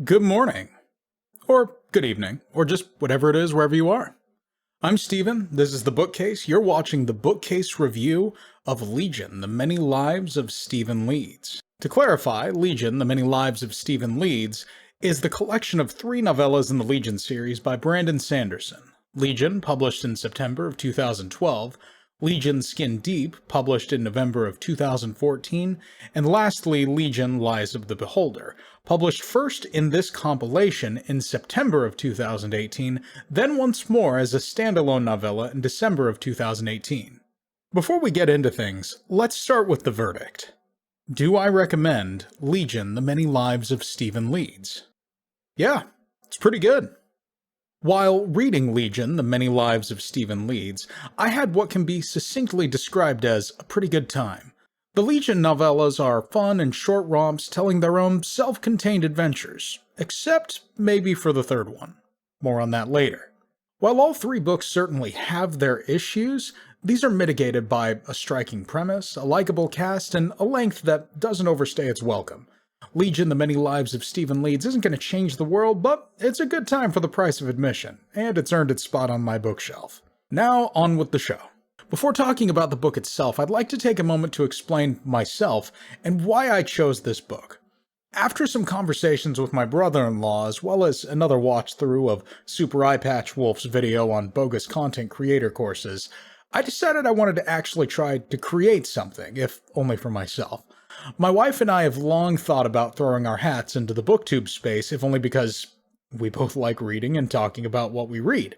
Good morning, or good evening, or just whatever it is wherever you are. I'm Steven, this is The Bookcase. You're watching the Bookcase review of Legion, The Many Lives of Stephen Leeds. To clarify, Legion, The Many Lives of Stephen Leeds is the collection of 3 novellas in the Legion series by Brandon Sanderson. Legion, published in September of 2012, Legion Skin Deep, published in November of 2014, and lastly, Legion Lies of the Beholder, published first in this compilation in September of 2018, then once more as a standalone novella in December of 2018. Before we get into things, let's start with the verdict. Do I recommend Legion: The Many Lives of Stephen Leeds? Yeah, it's pretty good. While reading Legion: The Many Lives of Stephen Leeds, I had what can be succinctly described as a pretty good time. The Legion novellas are fun and short romps telling their own self-contained adventures, except maybe for the third one. More on that later. While all 3 books certainly have their issues, these are mitigated by a striking premise, a likable cast, and a length that doesn't overstay its welcome. Legion: The Many Lives of Stephen Leeds isn't going to change the world, but it's a good time for the price of admission, and it's earned its spot on my bookshelf. Now, on with the show. Before talking about the book itself, I'd like to take a moment to explain myself and why I chose this book. After some conversations with my brother-in-law, as well as another watch-through of Super Eye Patch Wolf's video on bogus content creator courses, I decided I wanted to actually try to create something, if only for myself. My wife and I have long thought about throwing our hats into the booktube space, if only because we both like reading and talking about what we read.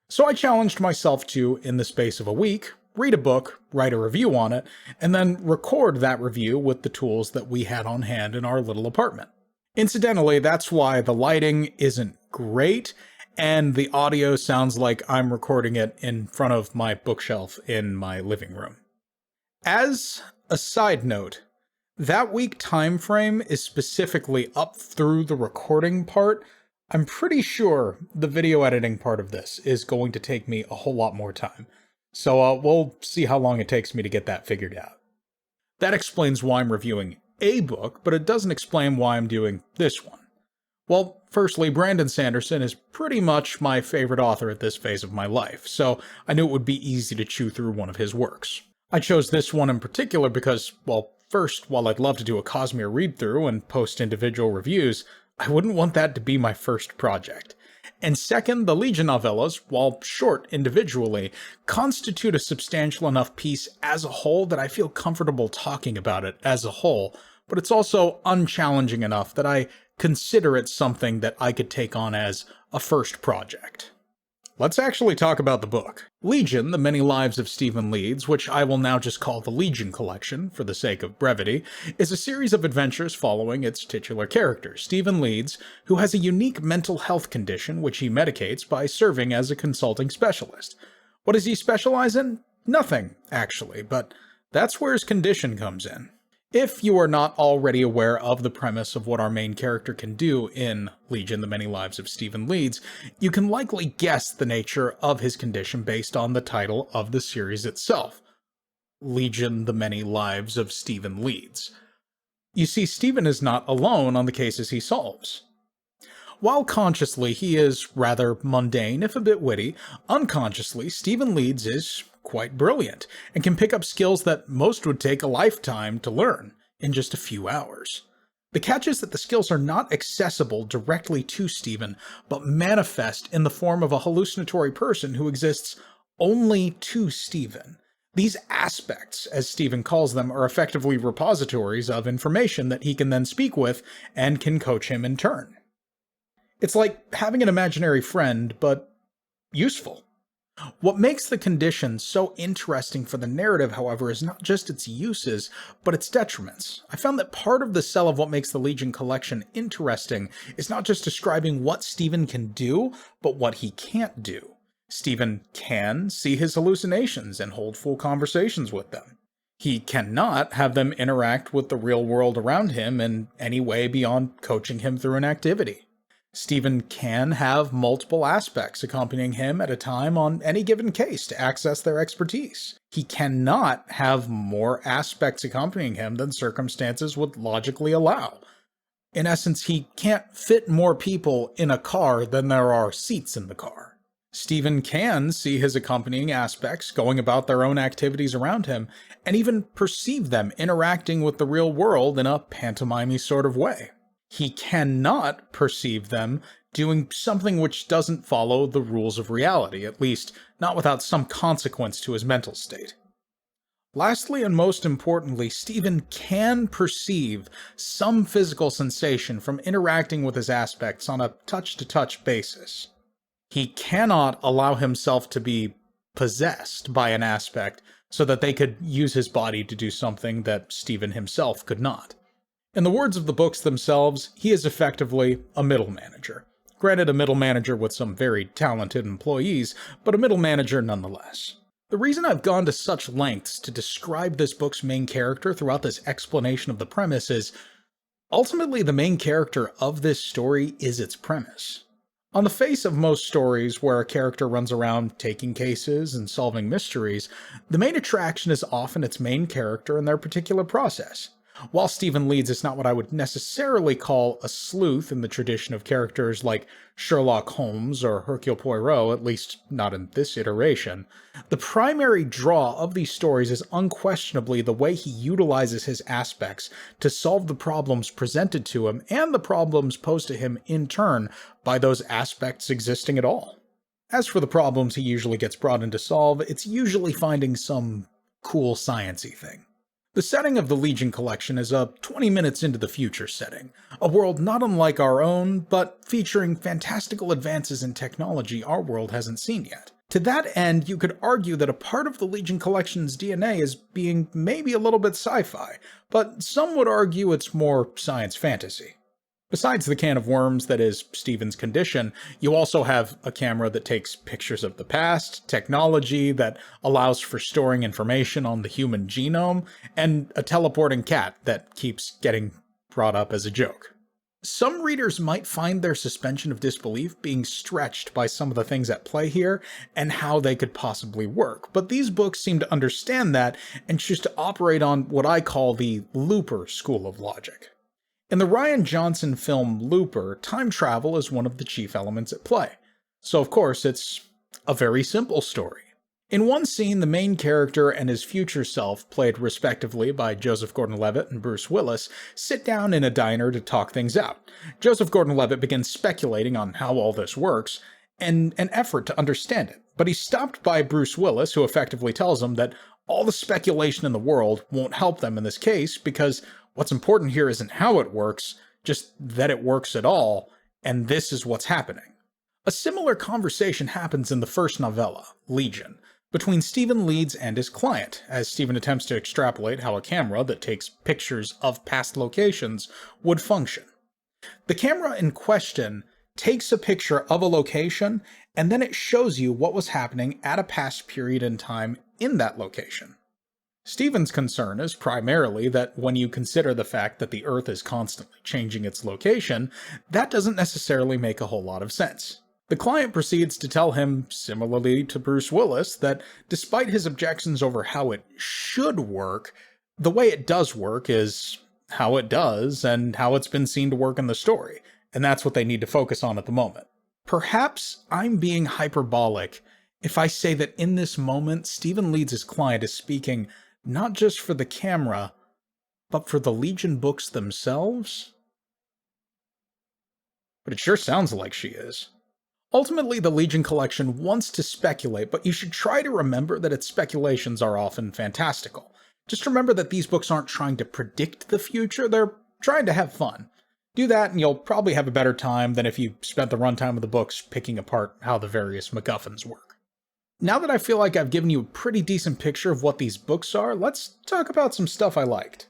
So I challenged myself to, in the space of a week, read a book, write a review on it, and then record that review with the tools that we had on hand in our little apartment. Incidentally, that's why the lighting isn't great, and the audio sounds like I'm recording it in front of my bookshelf in my living room. As a side note, that week time frame is specifically up through the recording part. I'm pretty sure the video editing part of this is going to take me a whole lot more time. So we'll see how long it takes me to get that figured out. That explains why I'm reviewing a book, but it doesn't explain why I'm doing this one. Well, firstly, Brandon Sanderson is pretty much my favorite author at this phase of my life, so I knew it would be easy to chew through one of his works. I chose this one in particular because, well, first, while I'd love to do a Cosmere read-through and post individual reviews, I wouldn't want that to be my first project. And second, the Legion novellas, while short individually, constitute a substantial enough piece as a whole that I feel comfortable talking about it as a whole, but it's also unchallenging enough that I consider it something that I could take on as a first project. Let's actually talk about the book. Legion: The Many Lives of Stephen Leeds, which I will now just call the Legion Collection, for the sake of brevity, is a series of adventures following its titular character, Stephen Leeds, who has a unique mental health condition which he medicates by serving as a consulting specialist. What does he specialize in? Nothing, actually, but that's where his condition comes in. If you are not already aware of the premise of what our main character can do in Legion: The Many Lives of Stephen Leeds, you can likely guess the nature of his condition based on the title of the series itself. Legion: The Many Lives of Stephen Leeds. You see, Stephen is not alone on the cases he solves. While consciously he is rather mundane, if a bit witty, unconsciously Stephen Leeds is quite brilliant, and can pick up skills that most would take a lifetime to learn in just a few hours. The catch is that the skills are not accessible directly to Stephen, but manifest in the form of a hallucinatory person who exists only to Stephen. These aspects, as Stephen calls them, are effectively repositories of information that he can then speak with and can coach him in turn. It's like having an imaginary friend, but useful. What makes the condition so interesting for the narrative, however, is not just its uses, but its detriments. I found that part of the sell of what makes the Legion collection interesting is not just describing what Stephen can do, but what he can't do. Stephen can see his hallucinations and hold full conversations with them. He cannot have them interact with the real world around him in any way beyond coaching him through an activity. Stephen can have multiple aspects accompanying him at a time on any given case to access their expertise. He cannot have more aspects accompanying him than circumstances would logically allow. In essence, he can't fit more people in a car than there are seats in the car. Stephen can see his accompanying aspects going about their own activities around him, and even perceive them interacting with the real world in a pantomime-y sort of way. He cannot perceive them doing something which doesn't follow the rules of reality, at least not without some consequence to his mental state. Lastly, and most importantly, Stephen can perceive some physical sensation from interacting with his aspects on a touch-to-touch basis. He cannot allow himself to be possessed by an aspect so that they could use his body to do something that Stephen himself could not. In the words of the books themselves, he is effectively a middle manager. Granted, a middle manager with some very talented employees, but a middle manager nonetheless. The reason I've gone to such lengths to describe this book's main character throughout this explanation of the premise is, ultimately the main character of this story is its premise. On the face of most stories where a character runs around taking cases and solving mysteries, the main attraction is often its main character and their particular process. While Stephen Leeds is not what I would necessarily call a sleuth in the tradition of characters like Sherlock Holmes or Hercule Poirot, at least not in this iteration, the primary draw of these stories is unquestionably the way he utilizes his aspects to solve the problems presented to him and the problems posed to him in turn by those aspects existing at all. As for the problems he usually gets brought in to solve, it's usually finding some cool sciencey thing. The setting of the Legion collection is a 20 minutes into the future setting, a world not unlike our own, but featuring fantastical advances in technology our world hasn't seen yet. To that end, you could argue that a part of the Legion collection's DNA is being maybe a little bit sci-fi, but some would argue it's more science fantasy. Besides the can of worms that is Stephen's condition, you also have a camera that takes pictures of the past, technology that allows for storing information on the human genome, and a teleporting cat that keeps getting brought up as a joke. Some readers might find their suspension of disbelief being stretched by some of the things at play here and how they could possibly work, but these books seem to understand that and choose to operate on what I call the Looper school of logic. In the Rian Johnson film Looper, time travel is one of the chief elements at play. So of course, it's a very simple story. In one scene, the main character and his future self, played respectively by Joseph Gordon-Levitt and Bruce Willis, sit down in a diner to talk things out. Joseph Gordon-Levitt begins speculating on how all this works, and an effort to understand it. But he's stopped by Bruce Willis, who effectively tells him that all the speculation in the world won't help them in this case because what's important here isn't how it works, just that it works at all, and this is what's happening. A similar conversation happens in the first novella, Legion, between Stephen Leeds and his client, as Stephen attempts to extrapolate how a camera that takes pictures of past locations would function. The camera in question takes a picture of a location, and then it shows you what was happening at a past period in time in that location. Stephen's concern is primarily that when you consider the fact that the Earth is constantly changing its location, that doesn't necessarily make a whole lot of sense. The client proceeds to tell him, similarly to Bruce Willis, that despite his objections over how it should work, the way it does work is how it does and how it's been seen to work in the story, and that's what they need to focus on at the moment. Perhaps I'm being hyperbolic if I say that in this moment, Stephen Leeds' client is speaking not just for the camera, but for the Legion books themselves? But it sure sounds like she is. Ultimately, the Legion collection wants to speculate, but you should try to remember that its speculations are often fantastical. Just remember that these books aren't trying to predict the future, they're trying to have fun. Do that and you'll probably have a better time than if you spent the runtime of the books picking apart how the various MacGuffins work. Now that I feel like I've given you a pretty decent picture of what these books are, let's talk about some stuff I liked.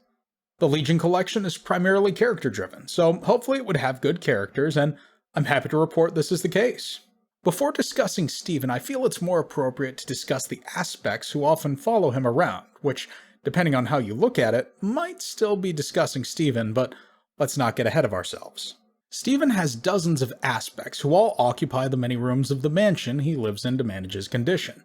The Legion collection is primarily character-driven, so hopefully it would have good characters, and I'm happy to report this is the case. Before discussing Stephen, I feel it's more appropriate to discuss the aspects who often follow him around, which, depending on how you look at it, might still be discussing Stephen, but let's not get ahead of ourselves. Stephen has dozens of aspects who all occupy the many rooms of the mansion he lives in to manage his condition,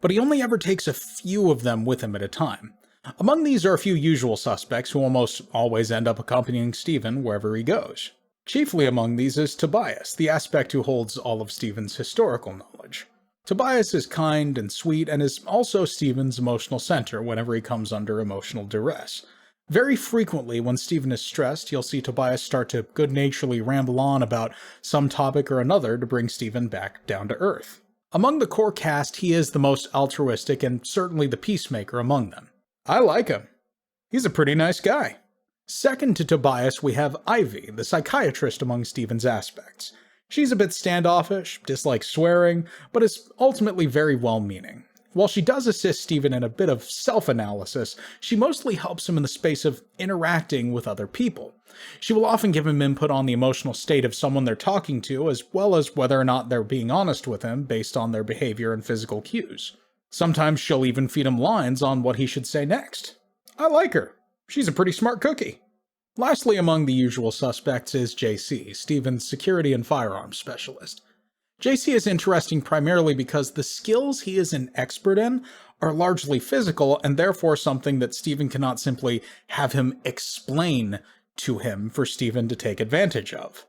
but he only ever takes a few of them with him at a time. Among these are a few usual suspects who almost always end up accompanying Stephen wherever he goes. Chiefly among these is Tobias, the aspect who holds all of Stephen's historical knowledge. Tobias is kind and sweet and is also Stephen's emotional center whenever he comes under emotional duress. Very frequently, when Stephen is stressed, you'll see Tobias start to good-naturedly ramble on about some topic or another to bring Stephen back down to earth. Among the core cast, he is the most altruistic and certainly the peacemaker among them. I like him. He's a pretty nice guy. Second to Tobias, we have Ivy, the psychiatrist among Stephen's aspects. She's a bit standoffish, dislikes swearing, but is ultimately very well-meaning. While she does assist Stephen in a bit of self-analysis, she mostly helps him in the space of interacting with other people. She will often give him input on the emotional state of someone they're talking to, as well as whether or not they're being honest with him based on their behavior and physical cues. Sometimes she'll even feed him lines on what he should say next. I like her. She's a pretty smart cookie. Lastly among the usual suspects is JC, Stephen's security and firearms specialist. JC is interesting primarily because the skills he is an expert in are largely physical and therefore something that Stephen cannot simply have him explain to him for Stephen to take advantage of.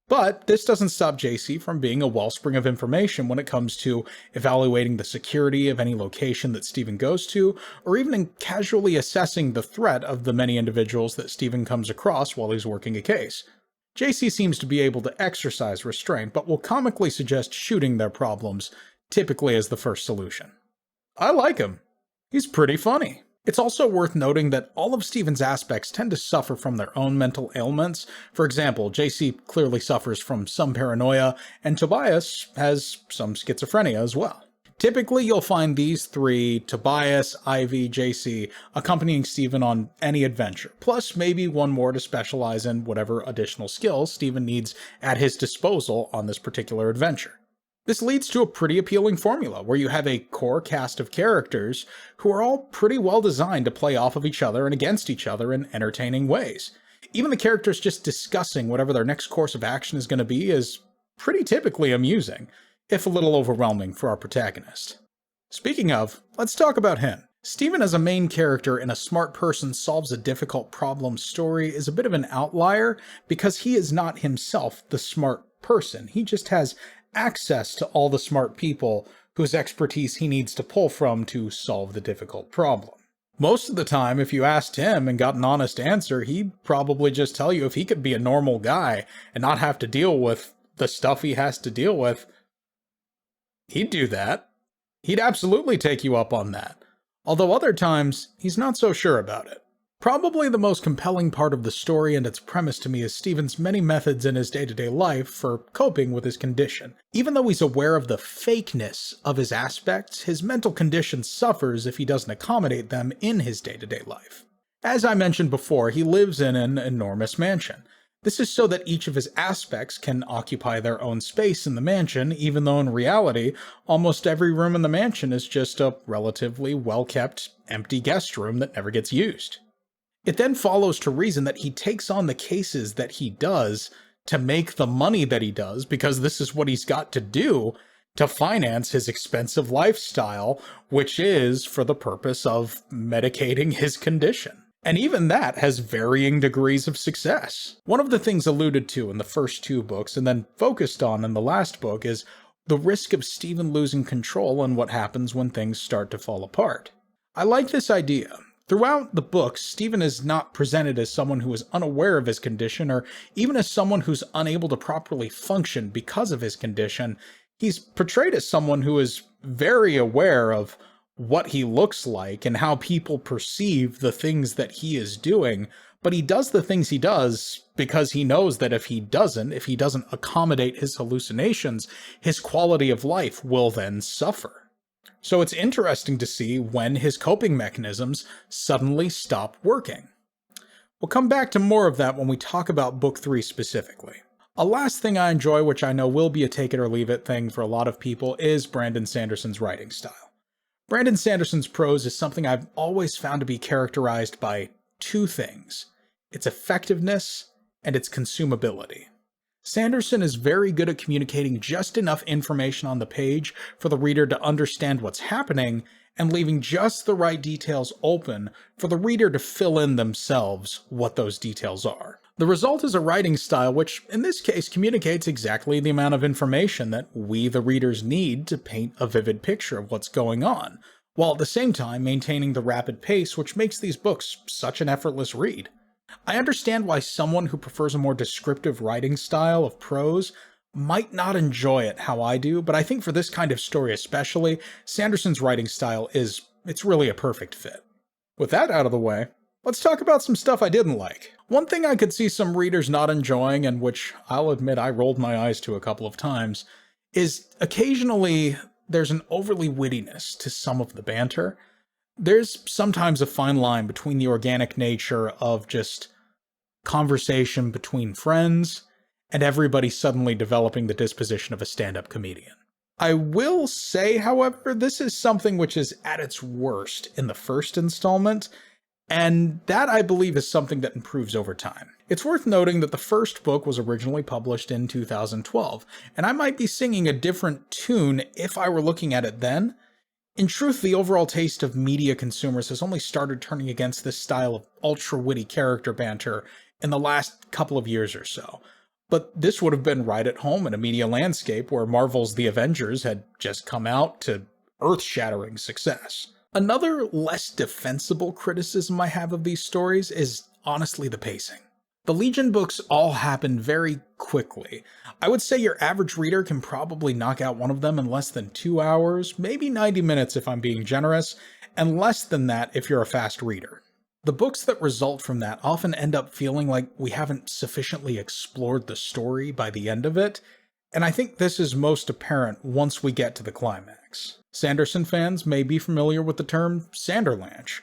But this doesn't stop JC from being a wellspring of information when it comes to evaluating the security of any location that Stephen goes to, or even in casually assessing the threat of the many individuals that Stephen comes across while he's working a case. JC seems to be able to exercise restraint, but will comically suggest shooting their problems, typically as the first solution. I like him. He's pretty funny. It's also worth noting that all of Stephen's aspects tend to suffer from their own mental ailments. For example, JC clearly suffers from some paranoia, and Tobias has some schizophrenia as well. Typically, you'll find these three, Tobias, Ivy, JC, accompanying Stephen on any adventure, plus maybe one more to specialize in whatever additional skills Stephen needs at his disposal on this particular adventure. This leads to a pretty appealing formula, where you have a core cast of characters who are all pretty well designed to play off of each other and against each other in entertaining ways. Even the characters just discussing whatever their next course of action is going to be is pretty typically amusing, if a little overwhelming for our protagonist. Speaking of, let's talk about him. Stephen as a main character in a smart person solves a difficult problem story is a bit of an outlier because he is not himself the smart person. He just has access to all the smart people whose expertise he needs to pull from to solve the difficult problem. Most of the time, if you asked him and got an honest answer, he'd probably just tell you if he could be a normal guy and not have to deal with the stuff he has to deal with, he'd do that. He'd absolutely take you up on that. Although other times, he's not so sure about it. Probably the most compelling part of the story and its premise to me is Stephen's many methods in his day-to-day life for coping with his condition. Even though he's aware of the fakeness of his aspects, his mental condition suffers if he doesn't accommodate them in his day-to-day life. As I mentioned before, he lives in an enormous mansion. This is so that each of his aspects can occupy their own space in the mansion, even though in reality, almost every room in the mansion is just a relatively well-kept, empty guest room that never gets used. It then follows to reason that he takes on the cases that he does to make the money that he does, because this is what he's got to do to finance his expensive lifestyle, which is for the purpose of medicating his condition. And even that has varying degrees of success. One of the things alluded to in the first two books and then focused on in the last book is the risk of Stephen losing control and what happens when things start to fall apart. I like this idea. Throughout the books, Stephen is not presented as someone who is unaware of his condition or even as someone who's unable to properly function because of his condition. He's portrayed as someone who is very aware of what he looks like and how people perceive the things that he is doing, but he does the things he does because he knows that if he doesn't accommodate his hallucinations, his quality of life will then suffer. So it's interesting to see when his coping mechanisms suddenly stop working. We'll come back to more of that when we talk about Book 3 specifically. A last thing I enjoy, which I know will be a take it or leave it thing for a lot of people, is Brandon Sanderson's writing style. Brandon Sanderson's prose is something I've always found to be characterized by two things: its effectiveness and its consumability. Sanderson is very good at communicating just enough information on the page for the reader to understand what's happening, and leaving just the right details open for the reader to fill in themselves what those details are. The result is a writing style which, in this case, communicates exactly the amount of information that we, the readers, need to paint a vivid picture of what's going on, while at the same time maintaining the rapid pace which makes these books such an effortless read. I understand why someone who prefers a more descriptive writing style of prose might not enjoy it how I do, but I think for this kind of story especially, Sanderson's writing style it's really a perfect fit. With that out of the way, let's talk about some stuff I didn't like. One thing I could see some readers not enjoying, and which I'll admit I rolled my eyes to a couple of times, is occasionally there's an overly wittiness to some of the banter. There's sometimes a fine line between the organic nature of just conversation between friends and everybody suddenly developing the disposition of a stand-up comedian. I will say, however, this is something which is at its worst in the first installment, and that I believe is something that improves over time. It's worth noting that the first book was originally published in 2012, and I might be singing a different tune if I were looking at it then. In truth, the overall taste of media consumers has only started turning against this style of ultra-witty character banter in the last couple of years or so. But this would have been right at home in a media landscape where Marvel's The Avengers had just come out to earth-shattering success. Another less defensible criticism I have of these stories is honestly the pacing. The Legion books all happen very quickly. I would say your average reader can probably knock out one of them in less than 2 hours, maybe 90 minutes if I'm being generous, and less than that if you're a fast reader. The books that result from that often end up feeling like we haven't sufficiently explored the story by the end of it, and I think this is most apparent once we get to the climax. Sanderson fans may be familiar with the term Sanderlanche.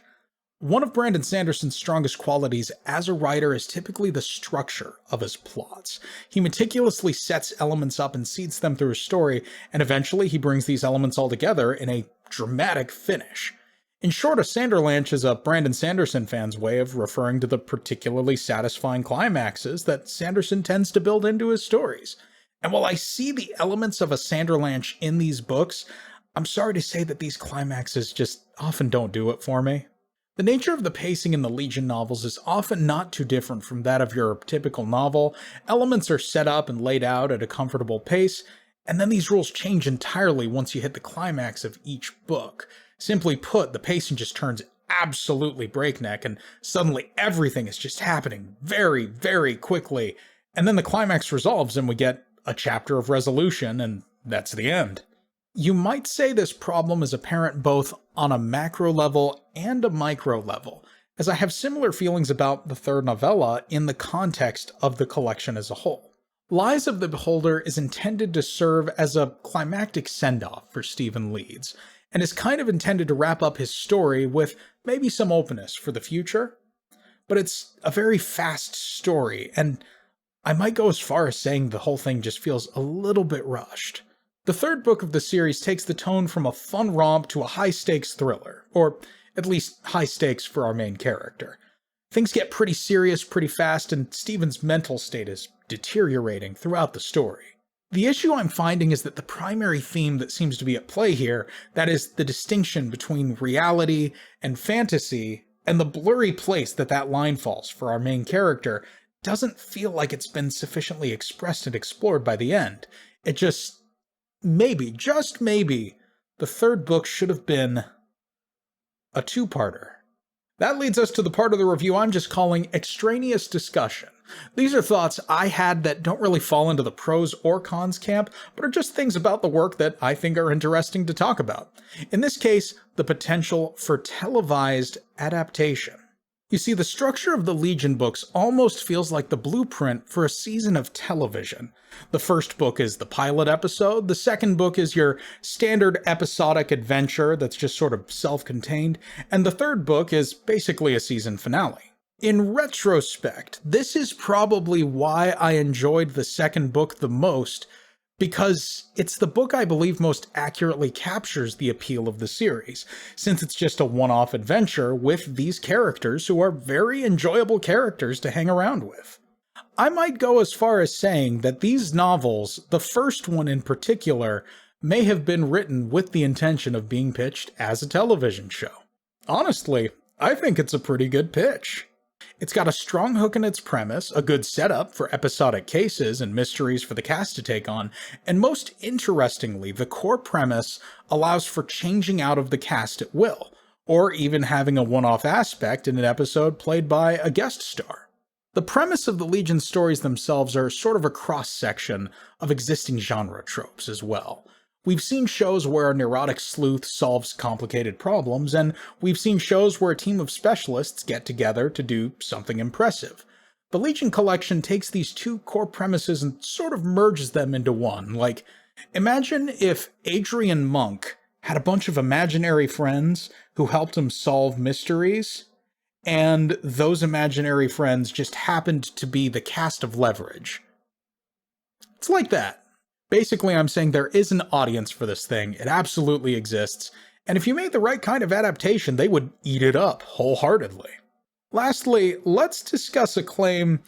One of Brandon Sanderson's strongest qualities as a writer is typically the structure of his plots. He meticulously sets elements up and seeds them through his story, and eventually he brings these elements all together in a dramatic finish. In short, a Sanderlanche is a Brandon Sanderson fan's way of referring to the particularly satisfying climaxes that Sanderson tends to build into his stories. And while I see the elements of a Sanderlanche in these books, I'm sorry to say that these climaxes just often don't do it for me. The nature of the pacing in the Legion novels is often not too different from that of your typical novel. Elements are set up and laid out at a comfortable pace, and then these rules change entirely once you hit the climax of each book. Simply put, the pacing just turns absolutely breakneck, and suddenly everything is just happening very, very quickly, and then the climax resolves and we get a chapter of resolution, and that's the end. You might say this problem is apparent both on a macro level and a micro level, as I have similar feelings about the third novella in the context of the collection as a whole. Lies of the Beholder is intended to serve as a climactic send-off for Stephen Leeds, and is kind of intended to wrap up his story with maybe some openness for the future. But it's a very fast story, and I might go as far as saying the whole thing just feels a little bit rushed. The third book of the series takes the tone from a fun romp to a high-stakes thriller, or at least high stakes for our main character. Things get pretty serious pretty fast, and Stephen's mental state is deteriorating throughout the story. The issue I'm finding is that the primary theme that seems to be at play here, that is the distinction between reality and fantasy, and the blurry place that line falls for our main character, doesn't feel like it's been sufficiently expressed and explored by the end. It just, just maybe, the third book should have been a two-parter. That leads us to the part of the review I'm just calling extraneous discussion. These are thoughts I had that don't really fall into the pros or cons camp, but are just things about the work that I think are interesting to talk about. In this case, the potential for televised adaptation. You see, the structure of the Legion books almost feels like the blueprint for a season of television. The first book is the pilot episode, the second book is your standard episodic adventure that's just sort of self-contained, and the third book is basically a season finale. In retrospect, this is probably why I enjoyed the second book the most, because it's the book I believe most accurately captures the appeal of the series, since it's just a one-off adventure with these characters who are very enjoyable characters to hang around with. I might go as far as saying that these novels, the first one in particular, may have been written with the intention of being pitched as a television show. Honestly, I think it's a pretty good pitch. It's got a strong hook in its premise, a good setup for episodic cases and mysteries for the cast to take on, and most interestingly, the core premise allows for changing out of the cast at will, or even having a one-off aspect in an episode played by a guest star. The premise of the Legion stories themselves are sort of a cross-section of existing genre tropes as well. We've seen shows where a neurotic sleuth solves complicated problems, and we've seen shows where a team of specialists get together to do something impressive. The Legion collection takes these two core premises and sort of merges them into one. Like, imagine if Adrian Monk had a bunch of imaginary friends who helped him solve mysteries, and those imaginary friends just happened to be the cast of Leverage. It's like that. Basically, I'm saying there is an audience for this thing. It absolutely exists. And if you made the right kind of adaptation, they would eat it up wholeheartedly. Lastly, let's discuss a claim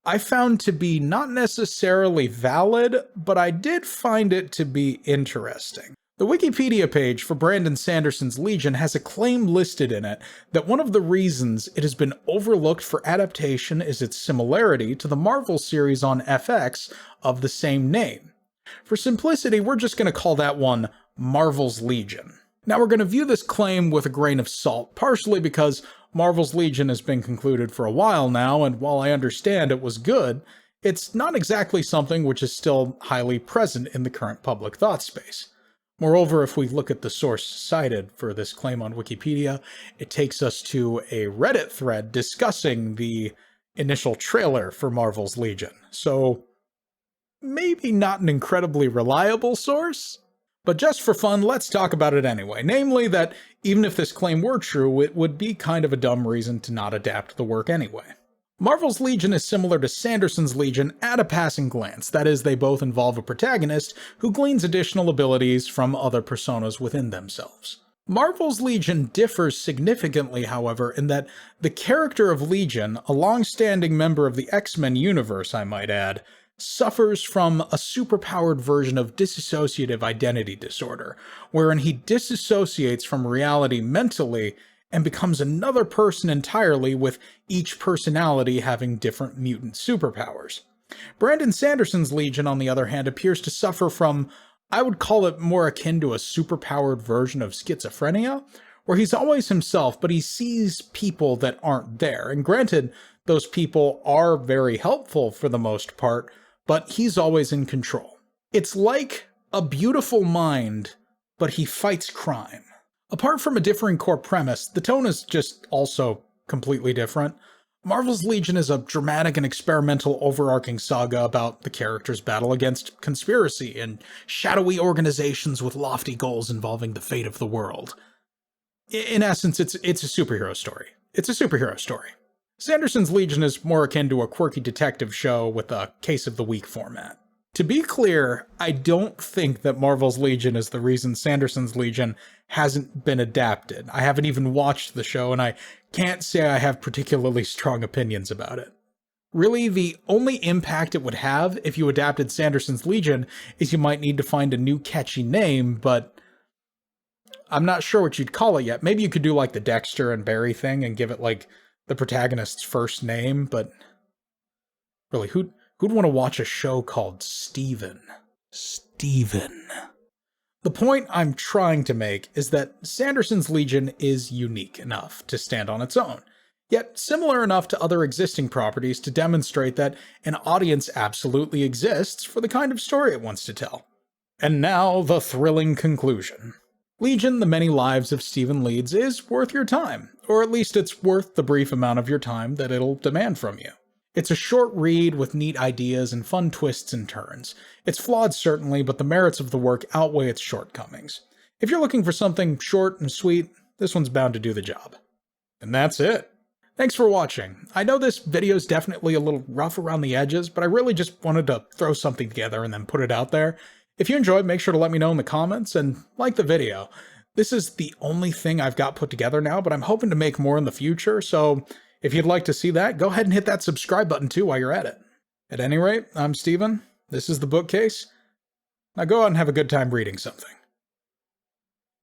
I found to be not necessarily valid, but I did find it to be interesting. The Wikipedia page for Brandon Sanderson's Legion has a claim listed in it that one of the reasons it has been overlooked for adaptation is its similarity to the Marvel series on FX of the same name. For simplicity, we're just going to call that one Marvel's Legion. Now, we're going to view this claim with a grain of salt, partially because Marvel's Legion has been concluded for a while now, and while I understand it was good, it's not exactly something which is still highly present in the current public thought space. Moreover, if we look at the source cited for this claim on Wikipedia, it takes us to a Reddit thread discussing the initial trailer for Marvel's Legion. So, maybe not an incredibly reliable source? But just for fun, let's talk about it anyway. Namely that even if this claim were true, it would be kind of a dumb reason to not adapt the work anyway. Marvel's Legion is similar to Sanderson's Legion at a passing glance. That is, they both involve a protagonist who gleans additional abilities from other personas within themselves. Marvel's Legion differs significantly, however, in that the character of Legion, a long-standing member of the X-Men universe, I might add, suffers from a superpowered version of dissociative identity disorder, wherein he disassociates from reality mentally and becomes another person entirely, with each personality having different mutant superpowers. Brandon Sanderson's Legion, on the other hand, appears to suffer from, I would call it more akin to a superpowered version of schizophrenia, where he's always himself, but he sees people that aren't there. And granted, those people are very helpful for the most part, but he's always in control. It's like a beautiful mind, but he fights crime. Apart from a differing core premise, the tone is just also completely different. Marvel's Legion is a dramatic and experimental overarching saga about the characters' battle against conspiracy and shadowy organizations with lofty goals involving the fate of the world. In essence, it's a superhero story. It's a superhero story. Sanderson's Legion is more akin to a quirky detective show with a case of the week format. To be clear, I don't think that Marvel's Legion is the reason Sanderson's Legion hasn't been adapted. I haven't even watched the show, and I can't say I have particularly strong opinions about it. Really, the only impact it would have if you adapted Sanderson's Legion is you might need to find a new catchy name, but I'm not sure what you'd call it yet. Maybe you could do like the Dexter and Barry thing and give it like the protagonist's first name, but really, who'd want to watch a show called Steven? Steven. The point I'm trying to make is that Sanderson's Legion is unique enough to stand on its own, yet similar enough to other existing properties to demonstrate that an audience absolutely exists for the kind of story it wants to tell. And now, the thrilling conclusion. Legion, The Many Lives of Stephen Leeds is worth your time, or at least it's worth the brief amount of your time that it'll demand from you. It's a short read with neat ideas and fun twists and turns. It's flawed certainly, but the merits of the work outweigh its shortcomings. If you're looking for something short and sweet, this one's bound to do the job. And that's it. Thanks for watching. I know this video's definitely a little rough around the edges, but I really just wanted to throw something together and then put it out there. If you enjoyed, make sure to let me know in the comments and like the video. This is the only thing I've got put together now, but I'm hoping to make more in the future, so if you'd like to see that, go ahead and hit that subscribe button too while you're at it. At any rate, I'm Steven. This is The Bookcase. Now go out and have a good time reading something.